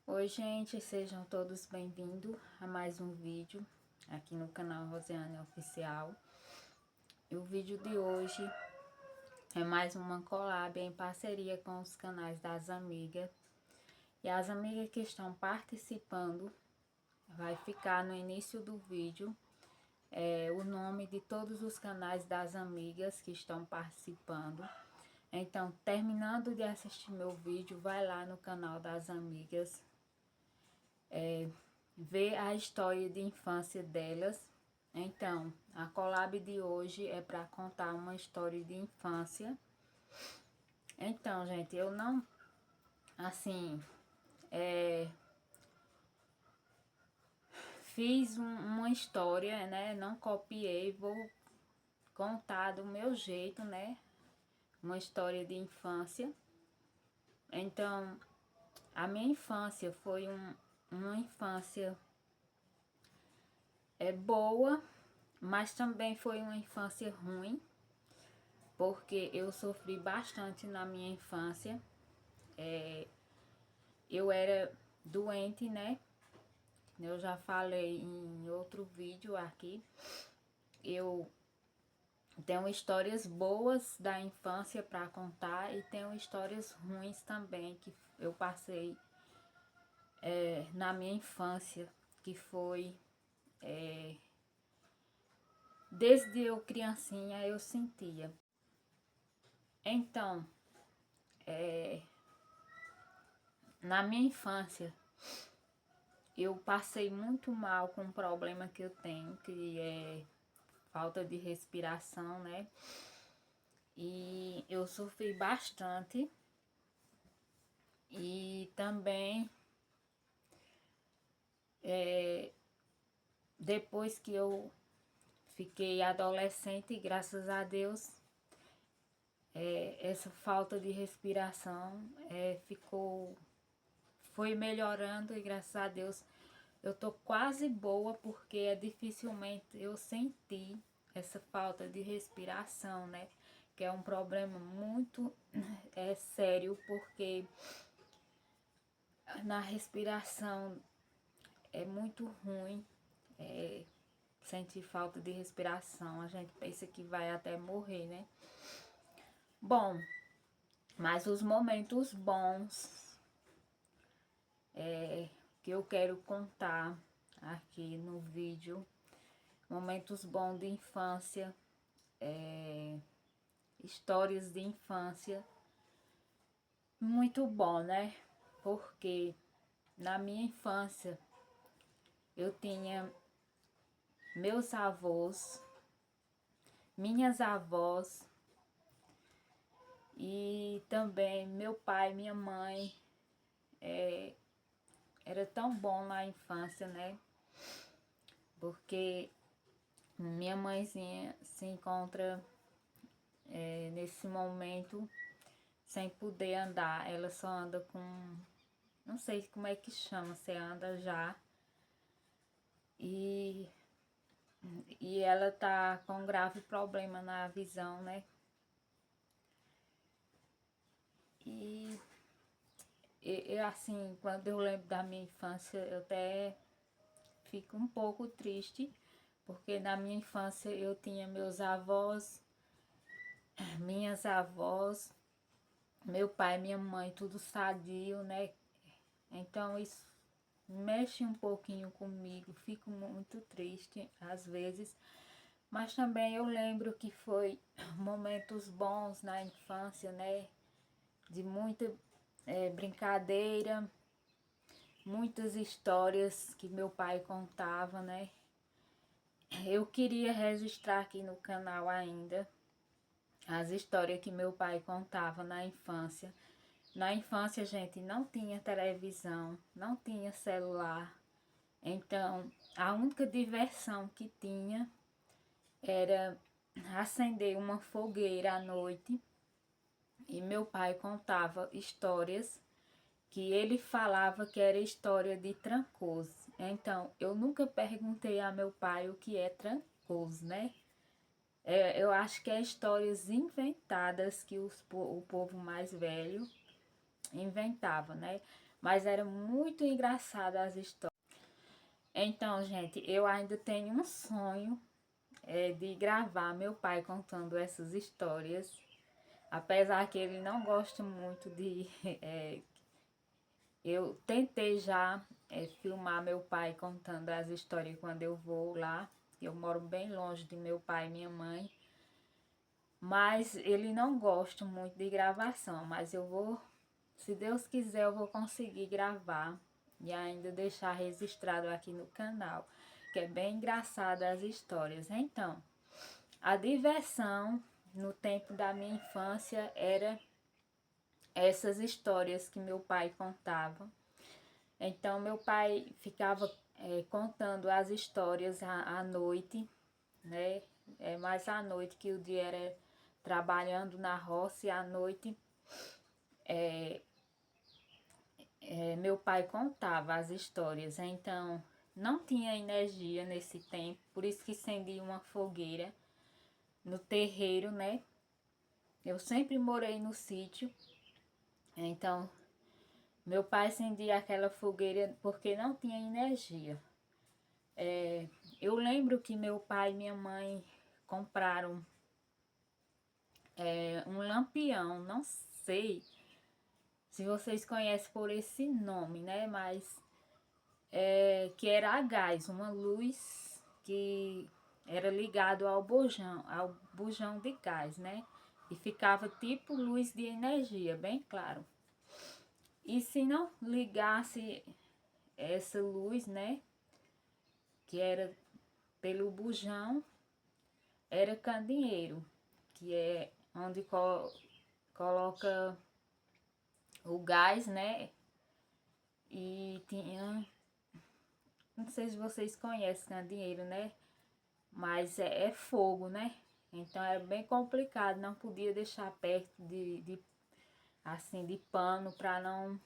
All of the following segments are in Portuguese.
Oi, gente, sejam todos bem-vindos a mais um vídeo aqui no canal Rosiane Oficial. E o vídeo de hoje é mais uma collab em parceria com os canais das amigas. E as amigas que estão participando, vai ficar no início do vídeo o nome de todos os canais das amigas que estão participando. Então, terminando de assistir meu vídeo, vai lá no canal das amigas, ver a história de infância delas. Então, a collab de hoje é para contar uma história de infância. Então, gente, eu não, assim, fiz uma história, né? Não copiei, vou contar do meu jeito, né? Uma história de infância. Então, a minha infância foi uma infância boa, mas também foi uma infância ruim, porque eu sofri bastante na minha infância. Eu era doente, né? Eu já falei em outro vídeo aqui. Eu tenho histórias boas da infância para contar e tenho histórias ruins também que eu passei na minha infância, que foi desde eu criancinha eu sentia. Então, na minha infância eu passei muito mal com um problema que eu tenho, que é falta de respiração, né? E eu sofri bastante. E também, depois que eu fiquei adolescente, graças a Deus, essa falta de respiração foi melhorando e graças a Deus eu tô quase boa, porque dificilmente eu senti essa falta de respiração, né? Que é um problema muito sério, porque na respiração é muito ruim sentir falta de respiração. A gente pensa que vai até morrer, né? Bom, mas os momentos bons que eu quero contar aqui no vídeo, momentos bons de infância, histórias de infância, muito bom, né? Porque na minha infância eu tinha meus avós, minhas avós e também meu pai, minha mãe. Era tão bom na infância, né? Porque minha mãezinha se encontra nesse momento sem poder andar. Ela só anda com, não sei como é que chama, você anda já. E, e ela tá com um grave problema na visão, né? E assim, quando eu lembro da minha infância, eu até fico um pouco triste, porque na minha infância eu tinha meus avós, minhas avós, meu pai, minha mãe, tudo sadio, né? Então isso mexe um pouquinho comigo, fico muito triste às vezes, mas também eu lembro que foi momentos bons na infância, né? De muita brincadeira, muitas histórias que meu pai contava, né? Eu queria registrar aqui no canal ainda as histórias que meu pai contava na infância. Na infância, gente, não tinha televisão, não tinha celular. Então, a única diversão que tinha era acender uma fogueira à noite. E meu pai contava histórias que ele falava que era história de Trancoso. Então, eu nunca perguntei a meu pai o que é Trancoso, né? Eu acho que é histórias inventadas que o povo mais velho inventava, né? mas era muito engraçado as histórias. Então, gente, eu ainda tenho um sonho de gravar meu pai contando essas histórias, apesar que ele não gosta muito de... eu tentei já filmar meu pai contando as histórias quando eu vou lá. Eu moro bem longe de meu pai e minha mãe, mas ele não gosta muito de gravação, mas eu vou, se Deus quiser, eu vou conseguir gravar e ainda deixar registrado aqui no canal, que é bem engraçada as histórias. Então, a diversão no tempo da minha infância era essas histórias que meu pai contava. Então, meu pai ficava contando as histórias à noite, né? Mais à noite, que o dia era trabalhando na roça, e à noite meu pai contava as histórias. Então, não tinha energia nesse tempo, por isso que acendia uma fogueira no terreiro, né? Eu sempre morei no sítio, então meu pai acendia aquela fogueira porque não tinha energia. Eu lembro que meu pai e minha mãe compraram um lampião, não sei se vocês conhecem por esse nome, né? Mas que era a gás, uma luz que era ligado ao bujão de gás, né? E ficava tipo luz de energia, bem claro. E se não ligasse essa luz, né? Que era pelo bujão, era candeeiro, que é onde coloca o gás, né? E tinha, não sei se vocês conhecem candeeiro, né? Mas é fogo, né? Então era bem complicado, não podia deixar perto assim, de pano para não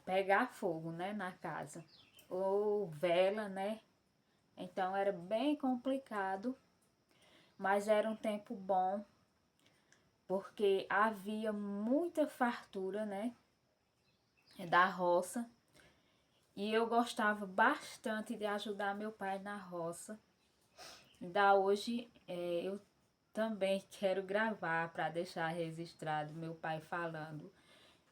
pegar fogo, né, na casa. Ou vela, né? Então era bem complicado, mas era um tempo bom, porque havia muita fartura, né, da roça. E eu gostava bastante de ajudar meu pai na roça. Ainda hoje eu também quero gravar para deixar registrado meu pai falando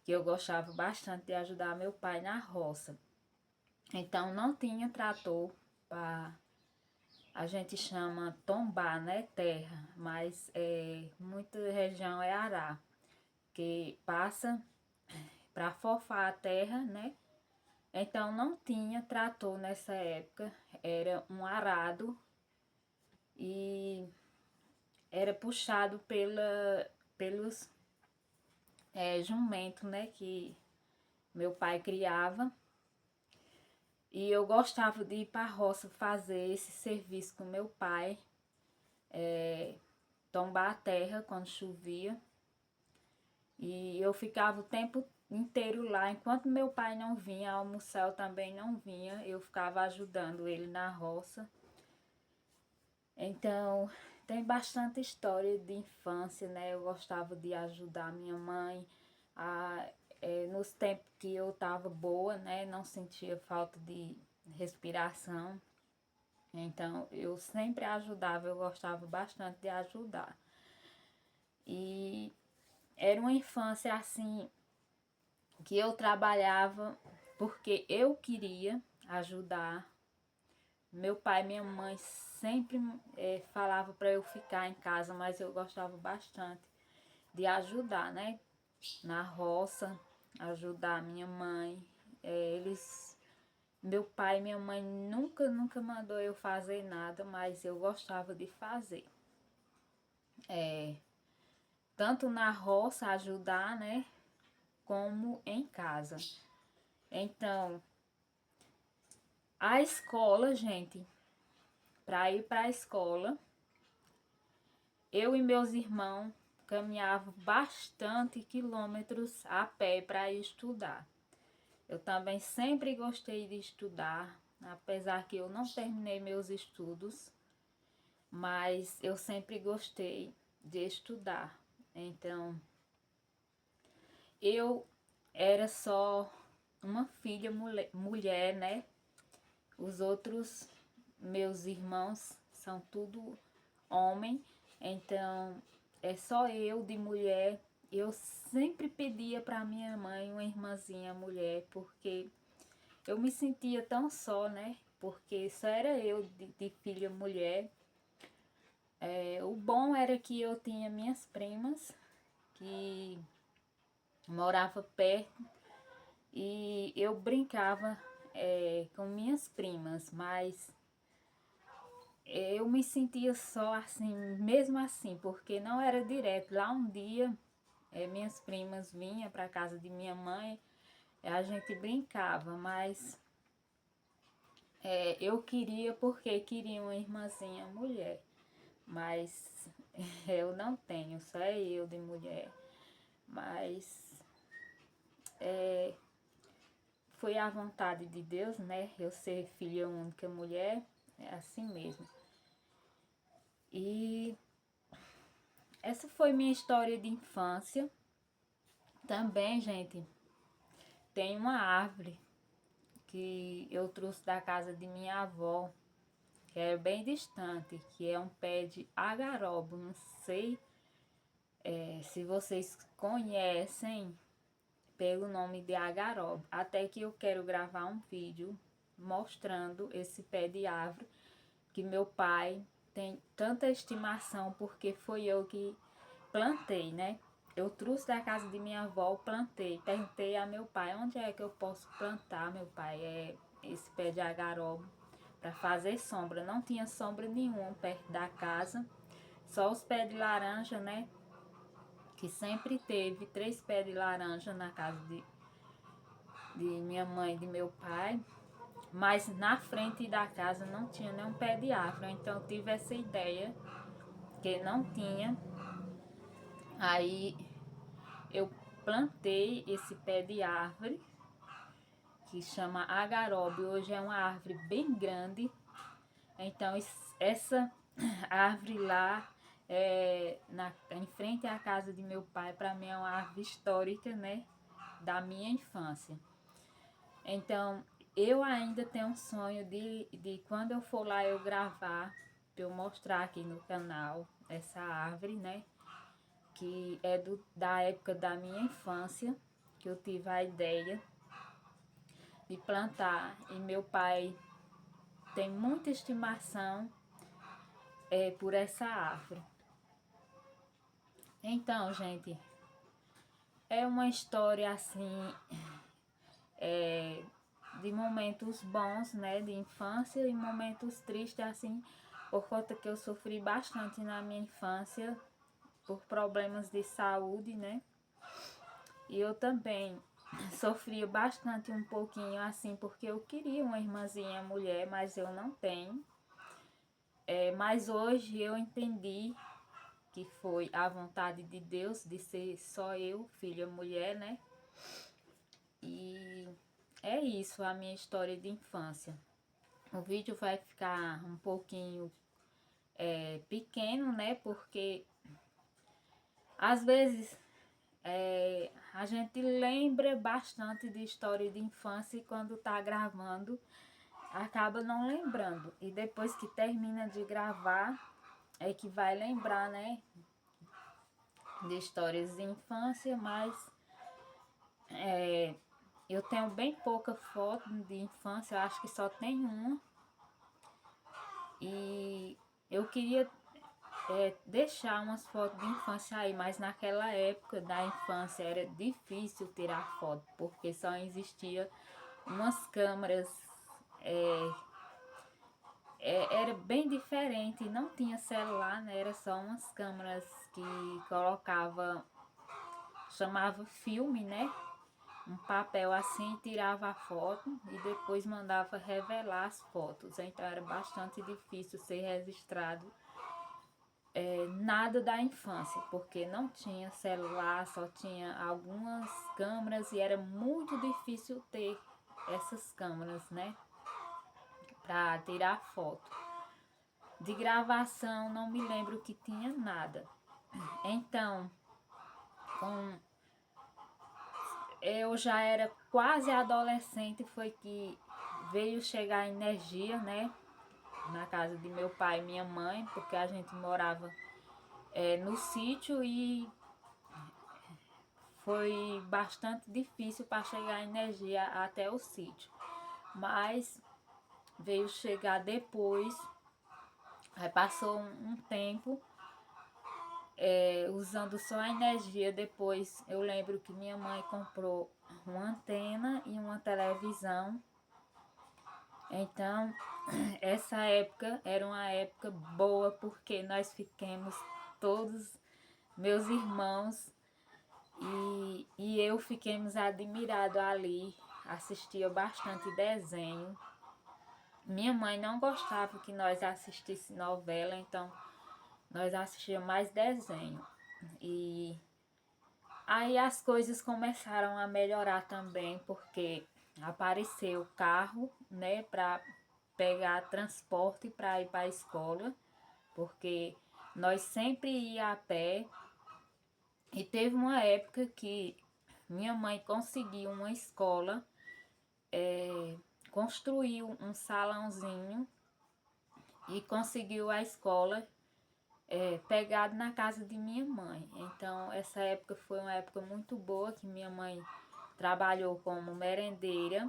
que eu gostava bastante de ajudar meu pai na roça. Então não tinha trator para, a gente chama tombar, né, terra, mas muita região é arar, que passa para fofar a terra, né? Então não tinha trator nessa época, era um arado e era puxado pelos jumentos, né, que meu pai criava. E eu gostava de ir para a roça fazer esse serviço com meu pai, tombar a terra quando chovia. E eu ficava o tempo inteiro lá, enquanto meu pai não vinha almoçar, eu também não vinha, eu ficava ajudando ele na roça. Então, tem bastante história de infância, né? Eu gostava de ajudar minha mãe nos tempos que eu tava boa, né? Não sentia falta de respiração. Então, eu sempre ajudava, eu gostava bastante de ajudar. E era uma infância assim, que eu trabalhava porque eu queria ajudar. Meu pai e minha mãe sempre falava para eu ficar em casa, mas eu gostava bastante de ajudar, né? Na roça, ajudar minha mãe. Meu pai e minha mãe nunca mandou eu fazer nada, mas eu gostava de fazer. Tanto na roça ajudar, né? Como em casa. Então, a escola, gente, para ir para a escola, eu e meus irmãos caminhavam bastante quilômetros a pé para estudar. Eu também sempre gostei de estudar, apesar que eu não terminei meus estudos, mas eu sempre gostei de estudar. Então, eu era só uma filha mulher, né? Os outros meus irmãos são tudo homem, então é só eu de mulher. Eu sempre pedia para minha mãe uma irmãzinha mulher, porque eu me sentia tão só, né? Porque só era eu de filha mulher. O bom era que eu tinha minhas primas que morava perto e eu brincava com minhas primas, mas eu me sentia só assim, mesmo assim, porque não era direto. Lá um dia, minhas primas vinham para casa de minha mãe, a gente brincava, mas eu queria porque queria uma irmãzinha mulher, mas eu não tenho, só eu de mulher. Mas foi a vontade de Deus, né? Eu ser filha única mulher, é assim mesmo. E essa foi minha história de infância. Também, gente, tem uma árvore que eu trouxe da casa de minha avó, que é bem distante, que é um pé de agarobo. Não sei se vocês conhecem pelo nome de agarobo. Até que eu quero gravar um vídeo mostrando esse pé de árvore que meu pai tem tanta estimação, porque foi eu que plantei, né? Eu trouxe da casa de minha avó, plantei. Perguntei a meu pai, onde é que eu posso plantar, meu pai, esse pé de agarobo para fazer sombra. Não tinha sombra nenhuma perto da casa, só os pés de laranja, né? Que sempre teve 3 pés de laranja na casa de minha mãe e de meu pai. Mas na frente da casa não tinha nenhum pé de árvore. Então eu tive essa ideia que não tinha. Aí eu plantei esse pé de árvore que chama agarobe. Hoje é uma árvore bem grande. Então essa árvore lá em frente à casa de meu pai, para mim é uma árvore histórica, né? Da minha infância. Então eu ainda tenho um sonho de quando eu for lá eu gravar, para eu mostrar aqui no canal essa árvore, né? Que é da época da minha infância, que eu tive a ideia de plantar. E meu pai tem muita estimação por essa árvore. Então, gente, é uma história assim, de momentos bons, né, de infância, e momentos tristes, assim, por conta que eu sofri bastante na minha infância por problemas de saúde, né? E eu também sofria bastante um pouquinho assim, porque eu queria uma irmãzinha mulher, mas eu não tenho. Mas hoje eu entendi que foi a vontade de Deus de ser só eu, filha mulher, né? E é isso, a minha história de infância. O vídeo vai ficar um pouquinho pequeno, né? Porque às vezes a gente lembra bastante de história de infância e quando tá gravando acaba não lembrando. E depois que termina de gravar é que vai lembrar, né? De histórias de infância, mas eu tenho bem pouca foto de infância, eu acho que só tem uma. E eu queria deixar umas fotos de infância aí, mas naquela época da infância era difícil tirar foto, porque só existia umas câmeras, era bem diferente, não tinha celular, né? Era só umas câmeras que chamava filme, né? Um papel assim, tirava a foto e depois mandava revelar as fotos. Então era bastante difícil ser registrado nada da infância, porque não tinha celular, só tinha algumas câmeras e era muito difícil ter essas câmeras, né? Para tirar foto. De gravação não me lembro que tinha nada. Então, com eu já era quase adolescente, foi que veio chegar a energia, né? Na casa de meu pai e minha mãe, porque a gente morava no sítio e foi bastante difícil para chegar a energia até o sítio. Mas veio chegar depois, aí passou um tempo usando só a energia. Depois eu lembro que minha mãe comprou uma antena e uma televisão. Então essa época era uma época boa, porque nós ficamos todos, meus irmãos e eu, fiquemos admirados ali, assistia bastante desenho. Minha mãe não gostava que nós assistíssemos novela, então nós assistíamos mais desenho. E aí as coisas começaram a melhorar também, porque apareceu o carro, né, para pegar transporte para ir para a escola, porque nós sempre ia a pé. E teve uma época que minha mãe conseguiu uma escola, construiu um salãozinho e conseguiu a escola pegado na casa de minha mãe. Então essa época foi uma época muito boa, que minha mãe trabalhou como merendeira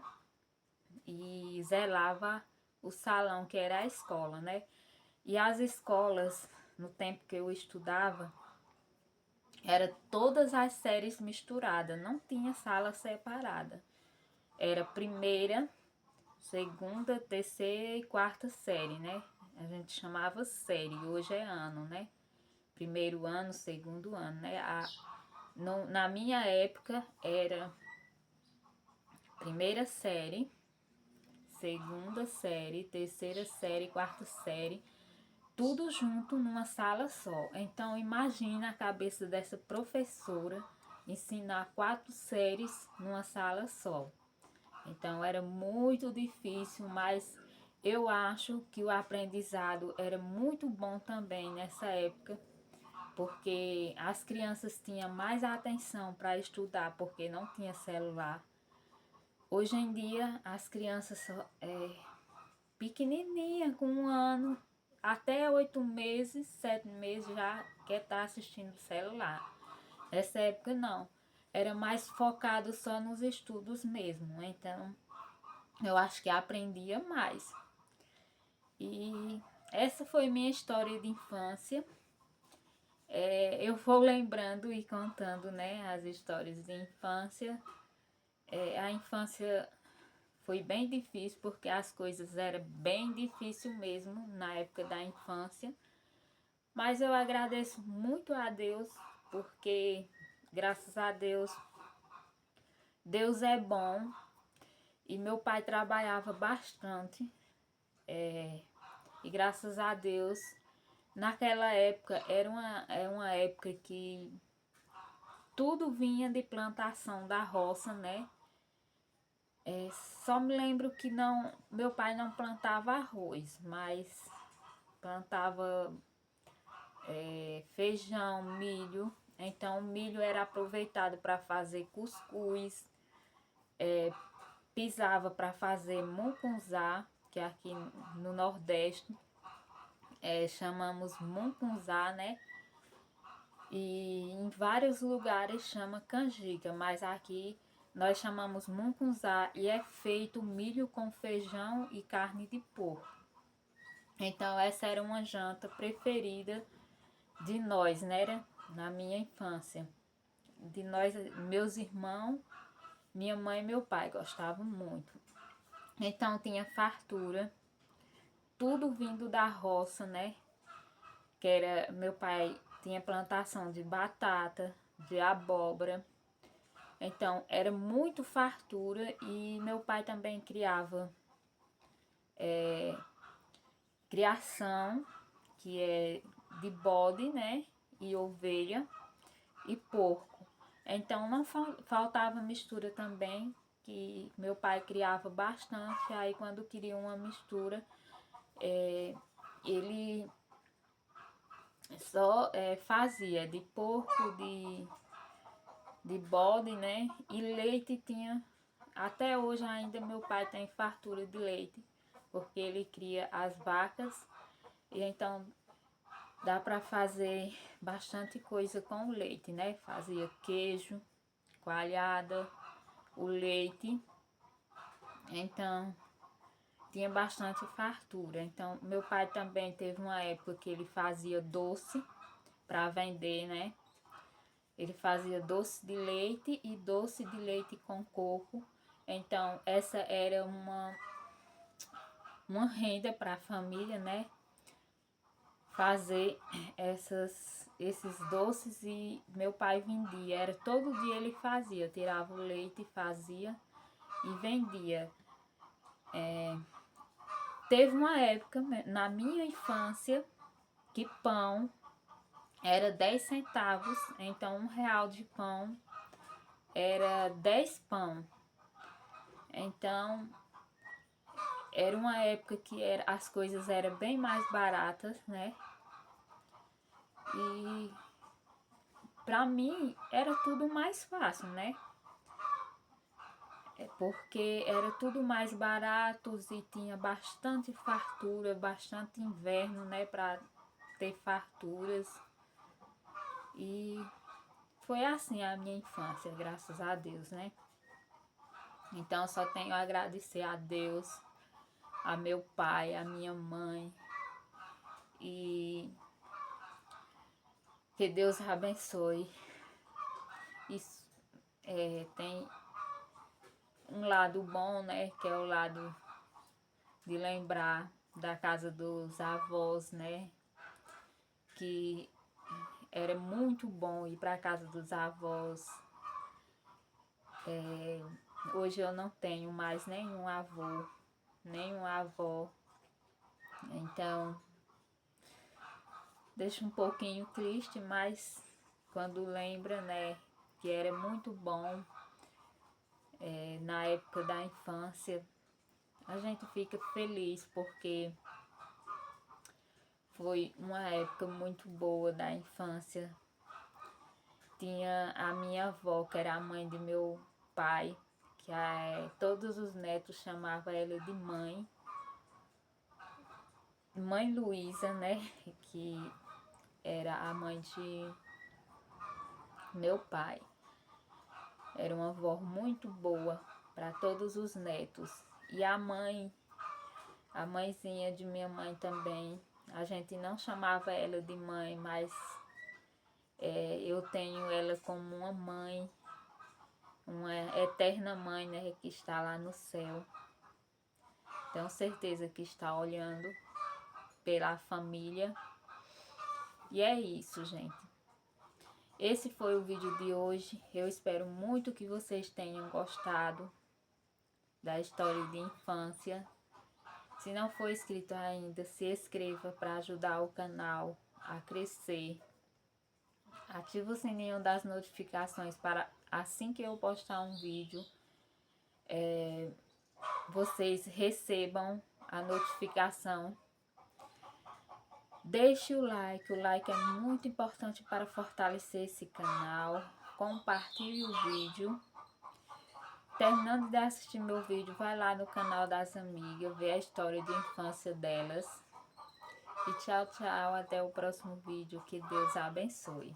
e zelava o salão, que era a escola, né? E as escolas, no tempo que eu estudava, era todas as séries misturadas, não tinha sala separada. Era primeira, segunda, terceira e quarta série, né? A gente chamava série, hoje é ano, né? Primeiro ano, segundo ano, né? Na minha época era primeira série, segunda série, terceira série, quarta série, tudo junto numa sala só. Então imagina a cabeça dessa professora ensinar 4 séries numa sala só. Então era muito difícil, mas eu acho que o aprendizado era muito bom também nessa época, porque as crianças tinham mais atenção para estudar, porque não tinha celular. Hoje em dia as crianças pequenininha, com 1 ano, até 8 meses, 7 meses já quer estar assistindo celular. Nessa época não, era mais focado só nos estudos mesmo, então eu acho que aprendia mais. E essa foi minha história de infância. Eu vou lembrando e contando, né, as histórias de infância. A infância foi bem difícil, porque as coisas eram bem difíceis mesmo na época da infância. Mas eu agradeço muito a Deus, porque graças a Deus, Deus é bom. E meu pai trabalhava bastante. E graças a Deus, naquela época, era uma época que tudo vinha de plantação da roça, né? Só me lembro que meu pai não plantava arroz, mas plantava feijão, milho. Então o milho era aproveitado para fazer cuscuz, pisava para fazer mucunzá, que aqui no Nordeste chamamos mucunzá, né? E em vários lugares chama canjica, mas aqui nós chamamos mucunzá, e é feito milho com feijão e carne de porco. Então essa era uma janta preferida de nós, né? Na minha infância. De nós, meus irmãos, minha mãe e meu pai gostavam muito. Então tinha fartura, tudo vindo da roça, né? Que era, meu pai tinha plantação de batata, de abóbora. Então era muito fartura, e meu pai também criava criação, que é de bode, né? E ovelha e porco. Então não faltava mistura também, que meu pai criava bastante. Aí quando queria uma mistura, ele só fazia de porco, de bode, né? E leite tinha, até hoje ainda meu pai tem fartura de leite, porque ele cria as vacas e então dá para fazer bastante coisa com o leite, né? Fazia queijo, coalhada, o leite, então tinha bastante fartura. Então meu pai também teve uma época que ele fazia doce para vender, né? Ele fazia doce de leite e doce de leite com coco. Então essa era uma renda para a família, né? Fazer esses doces, e meu pai vendia. Era todo dia ele fazia, tirava o leite, fazia e vendia. Teve uma época na minha infância que pão era 10 centavos, então R$ 1 de pão era 10 pão. Então era uma época que as coisas eram bem mais baratas, né? E pra mim era tudo mais fácil, né? Porque era tudo mais barato e tinha bastante fartura, bastante inverno, né? Pra ter farturas. E foi assim a minha infância, graças a Deus, né? Então eu só tenho a agradecer a Deus, a meu pai, a minha mãe, e que Deus abençoe. Isso tem um lado bom, né? Que é o lado de lembrar da casa dos avós, né? Que era muito bom ir para a casa dos avós. Hoje eu não tenho mais nenhum avô, nenhuma avó. Então deixa um pouquinho triste, mas quando lembra, né? Que era muito bom na época da infância, a gente fica feliz porque foi uma época muito boa da infância. Tinha a minha avó, que era a mãe de meu pai, que todos os netos chamavam ela de mãe. Mãe Luísa, né? Que era a mãe de meu pai. Era uma avó muito boa para todos os netos. E a mãezinha de minha mãe também, a gente não chamava ela de mãe, mas eu tenho ela como uma mãe, uma eterna mãe, né, que está lá no céu. Tenho certeza que está olhando pela família. E é isso, gente. Esse foi o vídeo de hoje. Eu espero muito que vocês tenham gostado da história de infância. Se não for inscrito ainda, se inscreva para ajudar o canal a crescer. Ative o sininho das notificações para assim que eu postar um vídeo, vocês recebam a notificação. Deixe o like é muito importante para fortalecer esse canal. Compartilhe o vídeo. Terminando de assistir meu vídeo, vai lá no canal das amigas, ver a história de infância delas. E tchau, tchau, até o próximo vídeo. Que Deus abençoe.